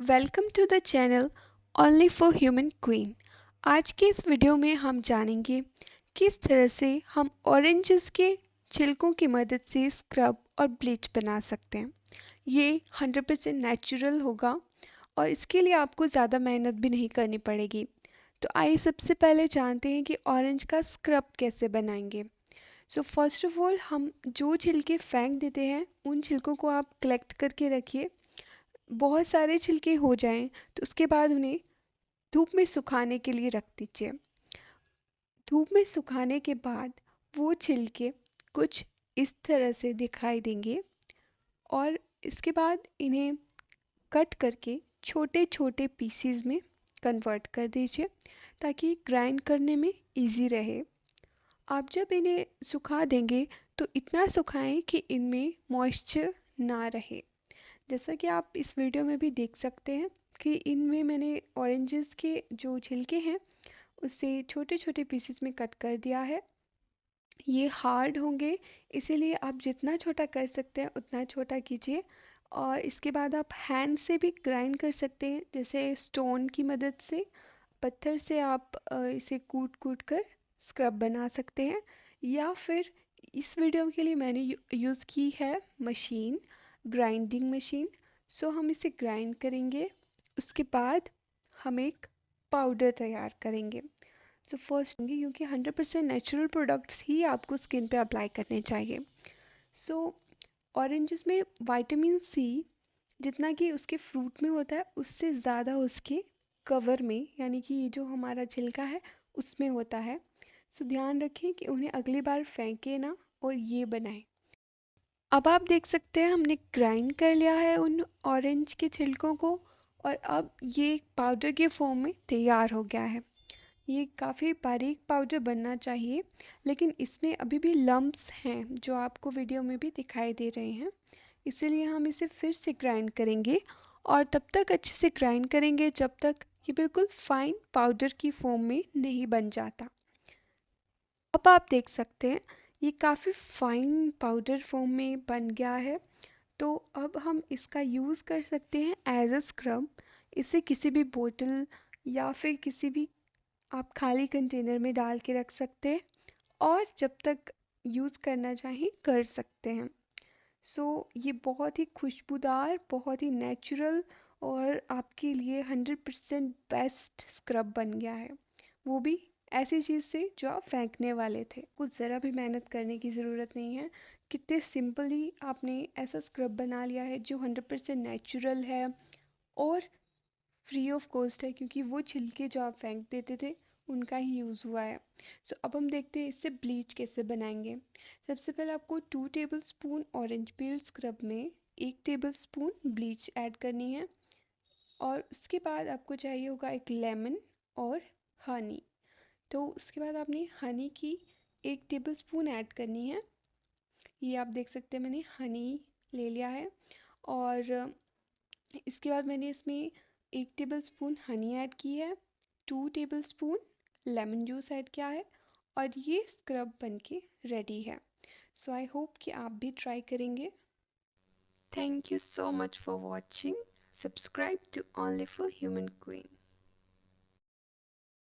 Welcome to the channel only for human queen. आज के इस वीडियो में हम जानेंगे किस तरह से हम ऑरेंजेस के छिलकों की मदद से स्क्रब और ब्लीच बना सकते हैं। ये 100% नेचुरल होगा और इसके लिए आपको ज़्यादा मेहनत भी नहीं करनी पड़ेगी। तो आइए सबसे पहले जानते हैं कि ऑरेंज का स्क्रब कैसे बनाएंगे। सो फर्स्ट ऑफ ऑल हम जो छिलके फेंक देते हैं उन छिलकों को आप कलेक्ट करके रखिए। बहुत सारे छिलके हो जाएं तो उसके बाद उन्हें धूप में सुखाने के लिए रख दीजिए। धूप में सुखाने के बाद वो छिलके कुछ इस तरह से दिखाई देंगे और इसके बाद इन्हें कट करके छोटे छोटे पीसीज में कन्वर्ट कर दीजिए ताकि ग्राइंड करने में इजी रहे। आप जब इन्हें सुखा देंगे तो इतना सुखाएं कि इनमें मॉइस्चर ना रहे। जैसा कि आप इस वीडियो में भी देख सकते हैं कि इनमें मैंने ऑरेंजेस के जो छिलके हैं उसे छोटे छोटे पीसेस में कट कर दिया है। ये हार्ड होंगे इसीलिए आप जितना छोटा कर सकते हैं उतना छोटा कीजिए और इसके बाद आप हैंड से भी ग्राइंड कर सकते हैं, जैसे स्टोन की मदद से, पत्थर से आप इसे कूट कूट कर स्क्रब बना सकते हैं। या फिर इस वीडियो के लिए मैंने यूज़ की है मशीन, ग्राइंडिंग मशीन। सो हम इसे ग्राइंड करेंगे, उसके बाद हम एक पाउडर तैयार करेंगे। सो फर्स्ट क्योंकि 100% नेचुरल प्रोडक्ट्स ही आपको स्किन पे अप्लाई करने चाहिए। सो ऑरेंजेस में विटामिन सी जितना कि उसके फ्रूट में होता है उससे ज़्यादा उसके कवर में यानी कि ये जो हमारा छिलका है उसमें होता है। सो ध्यान रखें कि उन्हें अगली बार फेंके ना और ये बनाएं। अब आप देख सकते हैं हमने ग्राइंड कर लिया है उन ऑरेंज के छिलकों को और अब ये पाउडर के फॉर्म में तैयार हो गया है। ये काफ़ी बारीक पाउडर बनना चाहिए लेकिन इसमें अभी भी लम्प्स हैं जो आपको वीडियो में भी दिखाई दे रहे हैं, इसीलिए हम इसे फिर से ग्राइंड करेंगे और तब तक अच्छे से ग्राइंड करेंगे जब तक ये बिल्कुल फाइन पाउडर की फॉर्म में नहीं बन जाता। अब आप देख सकते हैं ये काफ़ी फाइन पाउडर फॉर्म में बन गया है। तो अब हम इसका यूज़ कर सकते हैं एज अ स्क्रब। इसे किसी भी बोतल या फिर किसी भी आप खाली कंटेनर में डाल के रख सकते हैं और जब तक यूज़ करना चाहें कर सकते हैं। सो ये बहुत ही खुशबूदार, बहुत ही नेचुरल और आपके लिए 100% बेस्ट स्क्रब बन गया है, वो भी ऐसी चीज़ से जो आप फेंकने वाले थे। कुछ ज़रा भी मेहनत करने की ज़रूरत नहीं है। कितने सिंपली आपने ऐसा स्क्रब बना लिया है जो 100% नेचुरल है और फ्री ऑफ कॉस्ट है, क्योंकि वो छिलके जो आप फेंक देते थे उनका ही यूज़ हुआ है। सो अब हम देखते हैं इससे ब्लीच कैसे बनाएंगे। सबसे पहले आपको 2 table spoon orange peel scrub में 1 टेबल स्पून ब्लीच ऐड करनी है और उसके बाद आपको चाहिए होगा एक लेमन और हनी। तो उसके बाद आपने हनी की 1 टेबल स्पून ऐड करनी है। ये आप देख सकते हैं मैंने हनी ले लिया है और इसके बाद मैंने इसमें 1 टेबल स्पून हनी ऐड की है, 2 table spoon lemon juice add किया है और ये स्क्रब बनके रेडी है। सो आई होप कि आप भी ट्राई करेंगे। Thank you so much for watching. Subscribe to only for human queen.